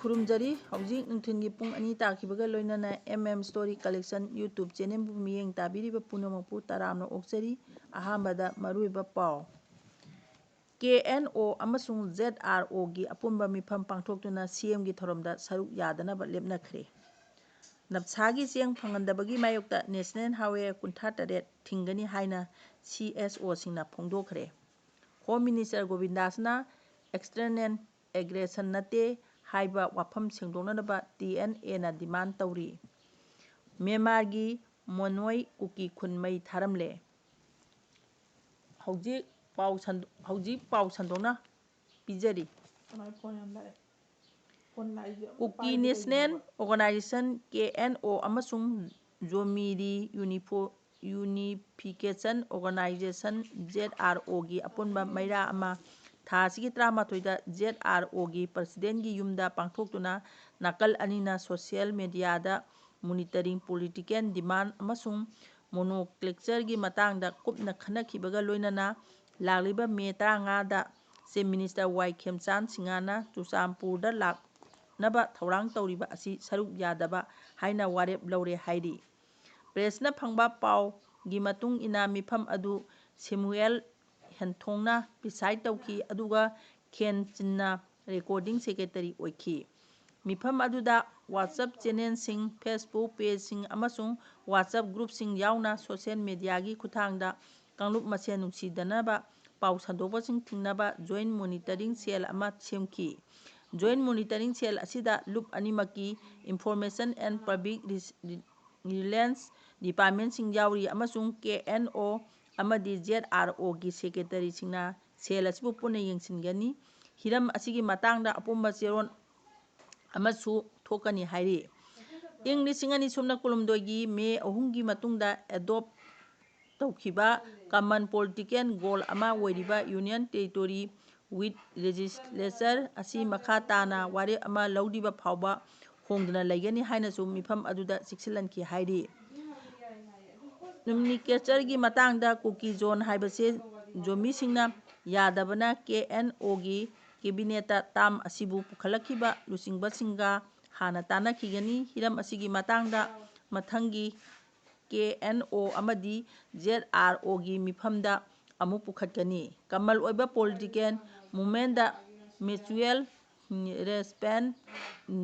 खुरुमजरी हौजिक नुंथिनगी पुंग अनि ताखिबगा लोइनना story collection YouTube channel बु मियेंग ताबिरिबा पुनमकपु तरामना ओक्चरी अहामदा मरुइबा पाव KNO अमसुंग ZRO गी अपुंबा मिफम पांथोक्तुना CM गी थोरमदा सरुक यादनबा लेपनखरे नबसागी चेंग फंगंदबगी मायोक्ता नेशनल हाईवे 38 थिंगनी हाइना CSO सिंगना फोंदोखरे होम मिनिस्टर गोविंदासना एक्सटर्नल एग्रेशन नते हाइबा वाफम सेंदोंनबा TNA ना डिमांड तौरी म्यांमार की मोनोई कुकी खुन मई थ्रमले हौजिक पाउ संदोंना पिजरी कुकी नेशनल ऑर्गेनाइजेशन KNO अमसुंग जोमीरी यूनिफिकेशन ऑर्गेनाइजेशन ZRO की अपुनबा मैरा अमा थासिगी 13 ZRO की प्रेसिडेंट की युमदा पांथोक्तुना नाकल अनिना सोशल मीडियादा मॉनिटरिंग पॉलिटिकल डिमांड अमसुंग मोनोक्लेक्चर की मतांगदा कुपना खनखिबगा लोइनना लागलिबा मे 15 दा चीफ मिनिस्टर वाई खेमचान सिंगाना चुचामपुरदा लाकनबा थौरांग तौरिबा असि सरुक यादबा हाइना वारेप लौरे हाइरी प्रेसना फंगबा पाव गी मतुंग इना मिफम अदु सेमुएल हेंथोंगना प्रिसाइड तौखी अदुगा खेन चिन्ना रिकॉर्डिंग सेक्रेटरी ओइखी मिफम अदुदा WhatsApp चैनल सिंह Facebook पेज सिंह अमसुंग WhatsApp ग्रुप सिंह यावना सोशल मीडिया की खुथांगदा कांगलुप मसेन नुंसीदनबा पाउ संदोबसिंग थिंगनबा जॉइंट मॉनिटरिंग सेल अमा सेमखी जॉइंट मॉनिटरिंग सेल असिदा लूप अनिमकी information and public relations department सिंह यावरी अमसुंग KNO अमदी ZRO की सेक्रेटरी सिंगना सेल असिबु पुने यंगसिनगनी हिरम असिगी मतांगदा अपुंबा चेरोन अमसु थोकनी हाइरी इंग लिसिंगनी सुमना कुलुमदोगी मे 3 की मतुंगदा एडॉप्ट तौखिबा कॉमन पॉलिटिकल गोल अमा ओइरिबा यूनियन टेरिटोरी विथ लेजिस्लेचर असी मखा ताना वारे अमा लौदिबा फावबा होंदना लैगनी हाइनसु मिफम अदुदा सिक्सिलनकी हाइरी नोमिनिकेचर की मतांगदा कुकी जोन हाइबसे जोमी सिंगना यादबना KNO की कैबिनेट ताम असिबु पुखलखिबा लुचिंगबसिंगा हाना तानाखिगनी हिरम असिगी मतांगदा मथंगी KNO अमदी ZRO की मिफमदा अमु पुखटकनी कमल ओइबा पॉलिटिकल मूवमेंट म्यूचुअल रेस्पेक्ट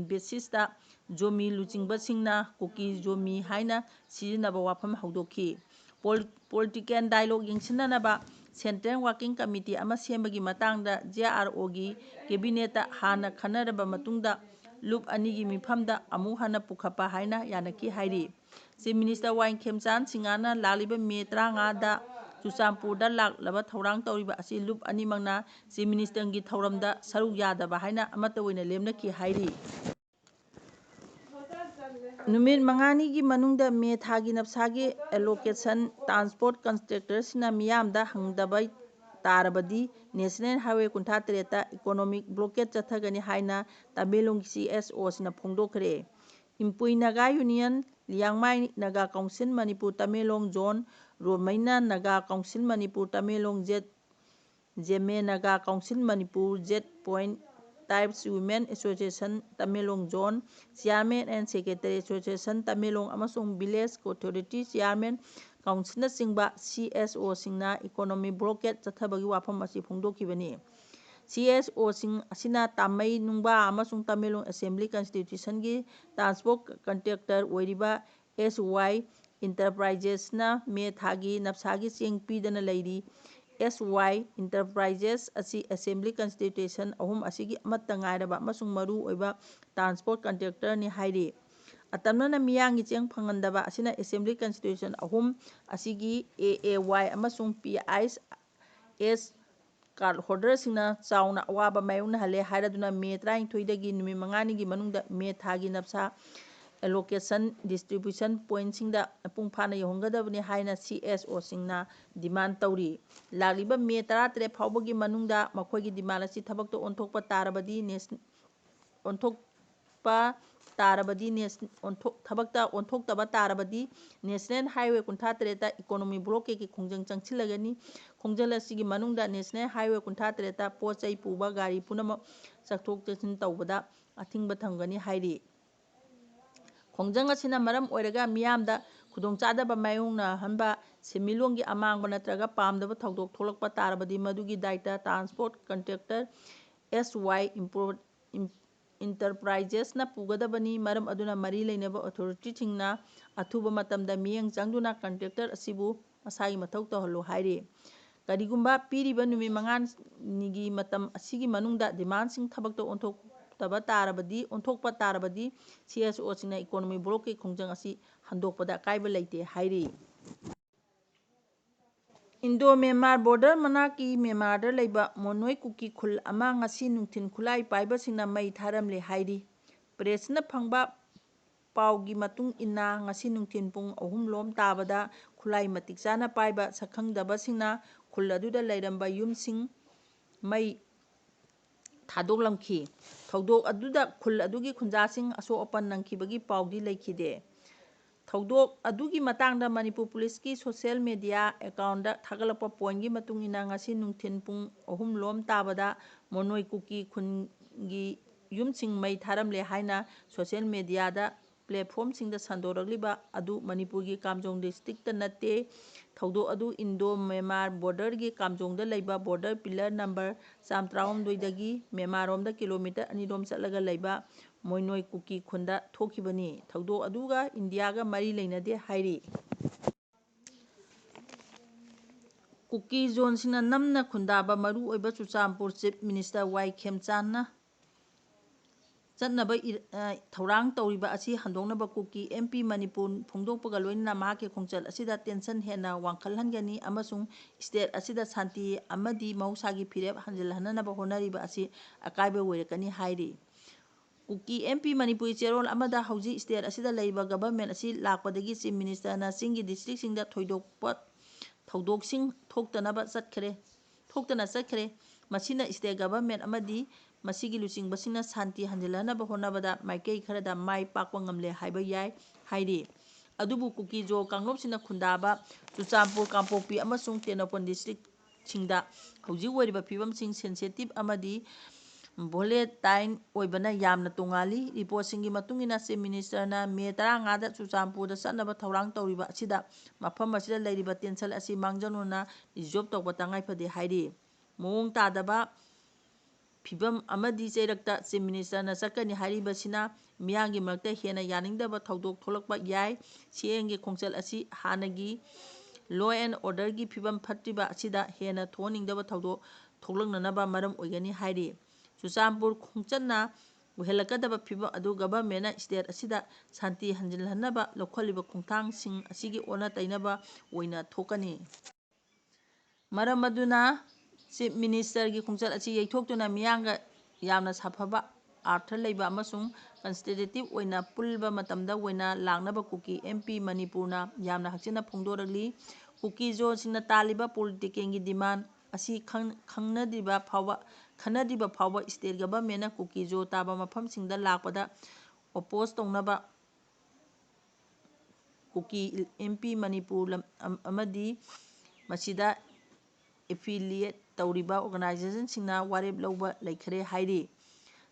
बेसिसता जोमी लुचिंगबसिंगना कुकी जोमी हाइना सिजिनबा वाफम हौदोखी पॉलिटिकल डायलॉग यंगसिननबा सेंट्रल वर्किंग कमिटी अमा सेमबगी मतांगदा ZRO की कैबिनेट हाना खनरबा मतुंगदा लूप अनिगी मिफमदा अमु हाना पुखपा हाइना यानकी हाइरी चीफ मिनिस्टर वाई खेमचान सिंगाना लालिबा मे 15 दा चुचामपुरदा लाकलबा थौरांग तौरिबा असि लूप अनिमंगना चीफ मिनिस्टर की थौरमदा सरुक यादबा हाइना अमत ओइना लेमनकी हाइरी नुमित 5 की मनुंगदा मे थागी नफसागी एलोकेशन ट्रांसपोर्ट कंट्रैक्टर्सना मियामदा हंगदबाई तारबदी नेशनल हाईवे 38 इकोनॉमिक ब्लॉकेज चथगनी हाइना तमिलोंग CSO सिना फोंदोखरे Impui Naga union Liangmai Naga council Manipur Tamenglong zone रोमैना नागा काउंसिल मणिपुर तमिलोंग जेमे नागा काउंसिल मणिपुर जेट point tribes women association Tamenglong zone chairman and secretary association Tamenglong अमसुंग विलेज अथॉरिटी चेयरमैन काउंसिल चिंबा CSO सिंगना इकोनॉमी ब्लॉकेज चथबगी वाफम असी फोंदोखिबनी CSO सिंग असिना तामई नुंगबा अमसुंग तमिलोंग असेंबली कॉन्स्टिट्यूशन की ट्रांसपोर्ट कंट्रैक्टर ओइरिबा SY इंटरप्राइजेसना मे थागी नफसागी चेंग पीदना लैरी SY इंटरप्राइजेस असी असेंबली कॉन्स्टिट्यूशन अहुम असिगी अमत्ता ngairaba अमसुंग मरु ओइबा ट्रांसपोर्ट कंट्रैक्टर नि हाइरी अतमना मियांगी चेंग फंगंदबा असिना असेंबली कॉन्स्टिट्यूशन अहुम असिगी AAY अमसुंग PIS कार्ड होल्डर सिंगना चाउना अवाबा मायोंगना हले हाइरदुना मे 23 दगी नुमि 5 की मनुंगदा मे थागी नफसा एलोकेशन डिस्ट्रीब्यूशन पॉइंट सिंगदा पुंग फाना यहोंगदबनी हाइना CSO सिंगना डिमांड तौरी लागिबा मे 13 फावबगी मनुंगदा मखोगी डिमांड असि थबकतो ओंथोकपा तारबदी नेशनल हाईवे 38 इकोनॉमी ब्लॉकेज की खोंजंग चंगसिलगनी खोंजल असिगी मनुंगदा नेशनल हाईवे 38 पोचै पुबा गाड़ी पुनम चथोक चसिन तौबदा ꯑꯊꯤꯡꯕ ꯊꯝꯒꯅꯤ ꯍꯥꯏꯔꯤ꯫ ꯈꯣꯡꯖꯪ ꯑꯁꯤꯅ ꯃꯔꯝ ꯑꯣꯏꯔꯒ ꯃꯤꯌꯥꯝꯗ ꯈꯨꯗꯣꯡꯆꯥꯗꯕ ꯃꯥꯌꯣꯛꯅꯍꯟꯕ, ꯁꯦꯟꯃꯤꯠꯂꯣꯟꯒꯤ ꯑꯃꯥꯡꯕ ꯅꯠꯇ꯭ꯔꯒ ꯄꯥꯝꯗꯕ ꯊꯧꯗꯣꯛ ꯊꯣꯛꯂꯛꯄ ꯇꯥꯔꯕꯗꯤ ꯃꯗꯨꯒꯤ ꯗꯥꯏꯇ ꯇ꯭ꯔꯥꯟꯁꯄꯣꯔꯠ ꯀꯟꯇ꯭ꯔꯦꯛꯇꯔ (SY) ꯏꯟꯇꯔꯄ꯭ꯔꯥꯏꯖꯦꯁꯅ ꯄꯨꯒꯗꯕꯅꯤ꯫ ꯃꯔꯝ ꯑꯗꯨꯅ ꯃꯔꯤ ꯂꯩꯅꯕ ꯑꯣꯊꯣꯔꯤꯇꯤꯁꯤꯡꯅ ꯑꯊꯨꯕ ꯃꯇꯝꯗ ꯃꯤꯠꯌꯦꯡ ꯆꯪꯗꯨꯅ ꯀꯟꯇ꯭ꯔꯦꯛꯇꯔ ꯑꯁꯤꯕꯨ ꯃꯁꯥꯒꯤ ꯃꯊꯧ ꯇꯧꯍꯜꯂꯨ ꯍꯥꯏꯔꯤ꯫ ꯀꯔꯤꯒꯨꯝꯕ ꯄꯤꯔꯤꯕ ꯅꯨꯃꯤꯠ 5ꯅꯤꯒꯤ ꯃꯇꯝ ꯑꯁꯤꯒꯤ ꯃꯅꯨꯡꯗ ꯗꯤꯃꯥꯟꯗꯁꯤꯡ ꯊꯕꯛꯇ ꯑꯣꯟꯊꯣꯛꯄ ꯇꯥꯔꯕꯗꯤ CSOꯁꯤꯡꯅ ꯏꯀꯣꯅꯣꯃꯤ ꯕ꯭ꯂꯣꯛꯀꯤ ꯈꯣꯡꯖꯪ ꯑꯁꯤ ꯍꯟꯗꯣꯛꯄꯗ ꯑꯀꯥꯏꯕ ꯂꯩꯇꯦ ꯍꯥꯏꯔꯤ꯫ ꯏꯟꯗꯣ-ꯃ꯭ꯌꯥꯟꯃꯥꯔ ꯕꯣꯔꯗꯔ ꯃꯅꯥꯛꯀꯤ ꯃ꯭ꯌꯥꯟꯃꯥꯔꯗ ꯂꯩꯕ ꯃꯣꯅꯣꯏ ꯀꯨꯀꯤ ꯈꯨꯜ ꯑꯃ ꯉꯁꯤ ꯅꯨꯡꯊꯤꯜ ꯈꯨꯠꯂꯥꯏ ꯄꯥꯏꯕꯁꯤꯡꯅ ꯃꯩ ꯊꯥꯔꯝꯂꯦ ꯍꯥꯏꯔꯤ꯫ ꯄ꯭ꯔꯦꯁꯅ ꯐꯪꯕ ꯄꯥꯎꯒꯤ ꯃꯇꯨꯡ ꯏꯟꯅ ꯉꯁꯤ ꯅꯨꯡꯊꯤꯜ ꯄꯨꯡ 3 ꯇꯥꯕꯗ ꯈꯨꯠꯂꯥꯏ ꯃꯇꯤꯛ ꯆꯥꯅ ꯄꯥꯏꯕ ꯁꯛꯈꯪꯗꯕꯁꯤꯡꯅ ꯈꯨꯜ ꯑꯗꯨꯗ ꯂꯩꯔꯝꯕ ꯌꯨꯝꯁꯤꯡ ꯃꯩ ꯊꯥꯗꯣꯛꯂꯝꯈꯤ꯫ ꯊꯧꯗꯣꯛ ꯑꯗꯨꯗ ꯈꯨꯜ ꯑꯗꯨꯒꯤ ꯈꯨꯟꯖꯥꯁꯤꯡ ꯑꯁꯣꯛ-ꯑꯄꯟ ꯅꯪꯈꯤꯕꯒꯤ ꯄꯥꯎꯗꯤ ꯂꯩꯈꯤꯗꯦ꯫ ꯊꯧꯗꯣꯛ ꯑꯗꯨꯒꯤ ꯃꯇꯥꯡꯗ ꯃꯅꯤꯄꯨꯔ ꯄꯨꯂꯤꯁꯀꯤ ꯁꯣꯁꯤꯑꯦꯜ ꯃꯤꯗꯤꯌꯥ ꯑꯦꯀꯥꯎꯟꯗ ꯊꯥꯒꯠꯂꯛꯄ ꯄꯣꯏꯟꯒꯤ ꯃꯇꯨꯡ ꯏꯟꯅ ꯉꯁꯤ ꯅꯨꯡꯊꯤꯜ ꯄꯨꯡ 3 ꯇꯥꯕꯗ ꯃꯣꯅꯣꯏ ꯀꯨꯀꯤ ꯈꯨꯟꯒꯤ ꯌꯨꯝꯁꯤꯡ ꯃꯩ ꯊꯥꯔꯝꯂꯦ ꯍꯥꯏꯅ ꯁꯣꯁꯤꯑꯦꯜ ꯃꯤꯗꯤꯌꯥꯗ ꯄ꯭ꯂꯦꯠꯐꯣꯔꯝꯁꯤꯡꯗ ꯁꯟꯗꯣꯔꯛꯂꯤꯕ ꯑꯗꯨ ꯃꯅꯤꯄꯨꯔꯒꯤ ꯀꯥꯝꯖꯣꯡ ꯗꯤꯁꯇ꯭ꯔꯤꯛꯇ ꯅꯠꯇꯦ꯫ ꯊꯧꯗꯣꯛ ꯑꯗꯨ ꯏꯟꯗꯣ-ꯃ꯭ꯌꯥꯟꯃꯥꯔ ꯕꯣꯔꯗꯔꯒꯤ ꯀꯥꯝꯖꯣꯡꯗ ꯂꯩꯕ ꯕꯣꯔꯗꯔ ꯄꯤꯂꯔ ꯅꯝꯕꯔ 119ꯗꯒꯤ ꯃ꯭ꯌꯥꯟꯃꯥꯔꯔꯣꯝꯗ ꯀꯤꯂꯣꯃꯤꯇꯔ 2 ꯆꯠꯂꯒ ꯂꯩꯕ ꯃꯣꯅꯣꯏ ꯀꯨꯀꯤ ꯈꯨꯟꯗ ꯊꯣꯛꯈꯤꯕꯅꯤ꯫ ꯊꯧꯗꯣꯛ ꯑꯗꯨꯒ ꯏꯟꯗꯤꯌꯥꯒ ꯃꯔꯤ ꯂꯩꯅꯗꯦ ꯍꯥꯏꯔꯤ꯫ ꯀꯨꯀꯤ ꯖꯣꯟꯁꯤꯡꯅ ꯅꯝꯅ ꯈꯨꯟꯗꯥꯕ ꯃꯔꯨꯑꯣꯏꯕ ꯆꯨꯔꯆꯥꯟꯄꯨꯔ ꯆꯤꯐ ꯃꯤꯅꯤꯁꯇꯔ ꯋꯥꯏ ꯈꯦꯝꯆꯥꯟꯅ ꯆꯠꯅꯕ ꯊꯧꯔꯥꯡ ꯇꯧꯔꯤꯕ ꯑꯁꯤ ꯍꯟꯗꯣꯛꯅꯕ ꯀꯨꯀꯤ MP ꯃꯅꯤꯄꯨꯔ ꯐꯣꯡꯗꯣꯛꯄꯒ ꯂꯣꯏꯅꯅ ꯃꯍꯥꯛꯀꯤ ꯈꯣꯡꯆꯠ ꯑꯁꯤꯗ ꯇꯦꯟꯁꯟ ꯍꯦꯟꯅ ꯋꯥꯡꯈꯠꯍꯟꯒꯅꯤ ꯑꯃꯁꯨꯡ ꯁ꯭ꯇꯦꯠ ꯑꯁꯤꯗ ꯁꯥꯟꯇꯤ ꯑꯃꯗꯤ ꯃꯍꯧꯁꯥꯒꯤ ꯐꯤꯔꯦꯞ ꯍꯟꯖꯤꯜꯍꯟꯅꯕ ꯍꯣꯠꯅꯔꯤꯕ ꯑꯁꯤ ꯑꯀꯥꯏꯕ ꯑꯣꯏꯔꯛꯀꯅꯤ ꯍꯥꯏꯔꯤ꯫ ꯀꯨꯀꯤ MP ꯃꯅꯤꯄꯨꯔꯒꯤ ꯆꯦꯔꯣꯜ ꯑꯃꯗ ꯍꯧꯖꯤꯛ ꯁ꯭ꯇꯦꯠ ꯑꯁꯤꯗ ꯂꯩꯔꯤꯕ ꯒꯚꯔꯟꯃꯦꯟꯠ ꯑꯁꯤ ꯂꯥꯛꯄꯗꯒꯤ ꯆꯤꯐ ꯃꯤꯅꯤꯁꯇꯔꯅ ꯆꯤꯡꯒꯤ ꯗꯤꯁꯇ꯭ꯔꯤꯛꯁꯤꯡꯗ ꯊꯣꯏꯗꯣꯛꯄ ꯊꯧꯗꯣꯛꯁꯤꯡ ꯊꯣꯛꯇꯅ ꯆꯠꯈ꯭ꯔꯦ꯫ ꯃꯁꯤꯅ ꯁ꯭ꯇꯦꯠ ꯒꯚꯔꯟꯃꯦꯟꯠ ꯑꯃꯗꯤ ꯃꯁꯤꯒꯤ ꯂꯨꯆꯤꯡꯕꯁꯤꯡꯅ ꯁꯥꯟꯇꯤ ꯍꯟꯖꯤꯜꯍꯟꯅꯕ ꯍꯣꯠꯅꯕꯗ ꯃꯥꯏꯀꯩ ꯈꯔꯗ ꯃꯥꯏ ꯄꯥꯛꯄ ꯉꯝꯂꯦ ꯍꯥꯏꯕ ꯌꯥꯏ ꯍꯥꯏꯔꯤ꯫ ꯑꯗꯨꯕꯨ ꯀꯨꯀꯤ-ꯖꯣ ꯀꯥꯡꯂꯨꯞꯁꯤꯡꯅ ꯈꯨꯟꯗꯥꯕ ꯆꯨꯔꯆꯥꯟꯄꯨꯔ, ꯀꯥꯡꯄꯣꯛꯄꯤ ꯑꯃꯁꯨꯡ ꯇꯦꯡꯅꯧꯄꯜ ꯗꯤꯁꯇ꯭ꯔꯤꯛꯁꯤꯡꯗ ꯍꯧꯖꯤꯛ ꯑꯣꯏꯔꯤꯕ ꯐꯤꯚꯝꯁꯤꯡ ꯁꯦꯟꯁꯤꯇꯤꯚ ꯑꯃꯗꯤ ꯚꯣꯂꯦꯇꯥꯏꯜ ꯑꯣꯏꯕꯅ ꯌꯥꯝꯅ ꯇꯣꯉꯥꯜꯂꯤ꯫ ꯔꯤꯄꯣꯔꯠꯁꯤꯡꯒꯤ ꯃꯇꯨꯡ ꯏꯟꯅ ꯆꯤꯐ ꯃꯤꯅꯤꯁꯇꯔꯅ ꯃꯦ 15ꯗ ꯆꯨꯔꯆꯥꯟꯄꯨꯔꯗ ꯆꯠꯅꯕ ꯊꯧꯔꯥꯡ ꯇꯧꯔꯤꯕ ꯑꯁꯤꯗ ꯃꯐꯝ ꯑꯁꯤꯗ ꯂꯩꯔꯤꯕ ꯇꯦꯟꯁꯟ ꯑꯁꯤ ꯃꯥꯡꯖꯧꯅꯅ ꯔꯤꯖꯣꯜꯕ ꯇꯧꯕ ꯇꯉꯥꯏꯐꯗꯦ ꯍꯥꯏꯔꯤ꯫ ꯃꯑꯣꯡ ꯇꯥꯗꯕ ꯐꯤꯚꯝ ꯑꯃꯗꯤ ꯆꯩꯔꯛꯇ ꯆꯤꯐ ꯃꯤꯅꯤꯁꯇꯔꯅ ꯆꯠꯀꯅꯤ ꯍꯥꯏꯔꯤꯕꯁꯤꯅ ꯃꯤꯌꯥꯝꯒꯤ ꯃꯔꯛꯇ ꯍꯦꯟꯅ ꯌꯥꯅꯤꯡꯗꯕ ꯊꯧꯗꯣꯛ ꯊꯣꯛꯂꯛꯄ ꯌꯥꯏ꯫ CMꯒꯤ ꯈꯣꯡꯆꯠ ꯑꯁꯤ ꯍꯥꯟꯅꯒꯤ ꯂꯣ ꯑꯦꯟꯗ ꯑꯣꯔꯗꯔꯒꯤ ꯐꯤꯚꯝ ꯐꯠꯇ꯭ꯔꯤꯕ ꯑꯁꯤꯗ ꯍꯦꯟꯅ ꯊꯣꯛꯍꯟꯅꯤꯡꯗꯕ ꯊꯧꯗꯣꯛ ꯊꯣꯛꯂꯛꯅꯅꯕ ꯃꯔꯝ ꯑꯣꯏꯒꯅꯤ ꯍꯥꯏꯔꯤ꯫ ꯆꯨꯔꯆꯥꯟꯄꯨꯔ ꯈꯣꯡꯆꯠꯅ ꯑꯣꯏꯍꯜꯂꯛꯀꯗꯕ ꯐꯤꯚꯝ ꯑꯗꯨ ꯒꯚꯔꯟꯃꯦꯟꯠꯅ ꯁ꯭ꯇꯦꯠ ꯑꯁꯤꯗ ꯁꯥꯟꯇꯤ ꯍꯟꯖꯤꯜꯍꯟꯅꯕ ꯂꯧꯈꯠꯂꯤꯕ ꯈꯣꯡꯊꯥꯡꯁꯤꯡ ꯑꯁꯤꯒꯤ ꯑꯣꯟꯅ-ꯇꯩꯅꯕ ꯑꯣꯏꯅ ꯊꯣꯛꯀꯅꯤ꯫ ꯃꯔꯝ ꯑꯗꯨꯅ ꯆꯤꯐ ꯃꯤꯅꯤꯁꯇꯔꯒꯤ ꯈꯣꯡꯆꯠ ꯑꯁꯤ ꯌꯩꯊꯣꯛꯇꯨꯅ ꯃꯤꯌꯥꯝꯒ ꯌꯥꯝꯅ ꯁꯥꯐꯕ, ꯑꯔꯊ ꯂꯩꯕ ꯑꯃꯁꯨꯡ ꯀꯟꯁꯇ꯭ꯔꯛꯇꯤꯚ ꯑꯣꯏꯅ ꯄꯨꯟꯕ ꯃꯇꯝꯗ ꯑꯣꯏꯅ ꯂꯥꯛꯅꯕ ꯀꯨꯀꯤ MP ꯃꯅꯤꯄꯨꯔꯅ ꯌꯥꯝꯅ ꯍꯛꯆꯤꯟꯅ ꯐꯣꯡꯗꯣꯛꯂꯤ꯫ ꯀꯨꯀꯤ-ꯖꯣꯟꯁꯤꯡꯅ ꯇꯥꯜꯂꯤꯕ ꯄꯣꯂꯤꯇꯤꯀꯦꯜꯒꯤ ꯗꯤꯃꯥꯟꯗ ꯑꯁꯤ ꯈꯟꯅꯗ꯭ꯔꯤꯕ ꯐꯥꯎꯕ ꯁ꯭ꯇꯦꯠ ꯒꯚꯔꯟꯃꯦꯟꯠꯅ ꯀꯨꯀꯤ-ꯖꯣ ꯇꯥꯕ ꯃꯐꯝꯁꯤꯡꯗ ꯂꯥꯛꯄꯗ ꯑꯣꯄꯣꯖ ꯇꯧꯅꯕ ꯀꯨꯀꯤ MP ꯃꯅꯤꯄꯨꯔ ꯑꯃꯗꯤ ꯃꯁꯤꯗ ꯑꯦꯐꯤꯂꯤꯌꯦꯠ ꯇꯧꯔꯤꯕ ꯑꯣꯔꯒꯅꯥꯏꯖꯦꯁꯟꯁꯤꯡꯅ ꯋꯥꯔꯦꯞ ꯂꯧꯕ ꯂꯩꯈ꯭ꯔꯦ ꯍꯥꯏꯔꯤ꯫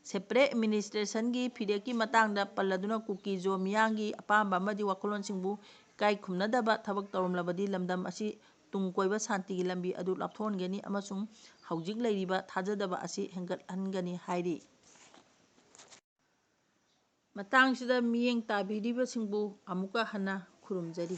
ꯁꯦꯄꯔꯦꯠ ꯑꯦꯗꯃꯤꯅꯤꯁꯇ꯭ꯔꯦꯁꯟꯒꯤ ꯐꯤꯔꯦꯞꯀꯤ ꯃꯇꯥꯡꯗ ꯄꯜꯂꯗꯨꯅ ꯀꯨꯀꯤ-ꯖꯣ ꯃꯤꯌꯥꯝꯒꯤ ꯑꯄꯥꯝꯕ ꯑꯃꯗꯤ ꯋꯥꯈꯜꯂꯣꯟꯁꯤꯡꯕꯨ ꯏꯀꯥꯏ ꯈꯨꯝꯅꯗꯕ ꯊꯕꯛ ꯇꯧꯔꯝꯂꯕꯗꯤ ꯂꯝꯗꯝ ꯑꯁꯤ ꯇꯨꯡ ꯀꯣꯏꯕ ꯁꯥꯟꯇꯤꯒꯤ ꯂꯝꯕꯤ ꯑꯗꯨ ꯂꯥꯞꯊꯣꯛꯍꯟꯒꯅꯤ ꯑꯃꯁꯨꯡ ꯍꯧꯖꯤꯛ ꯂꯩꯔꯤꯕ ꯊꯥꯖꯗꯕ ꯑꯁꯤ ꯍꯦꯟꯒꯠꯍꯟꯒꯅꯤ ꯍꯥꯏꯔꯤ꯫ ꯃꯇꯥꯡꯁꯤꯗ ꯃꯤꯠꯌꯦꯡ ꯇꯥꯕꯤꯔꯤꯕꯁꯤꯡꯕꯨ ꯑꯃꯨꯛꯀ ꯍꯟꯅ ꯈꯨꯔꯨꯝꯖꯔꯤ꯫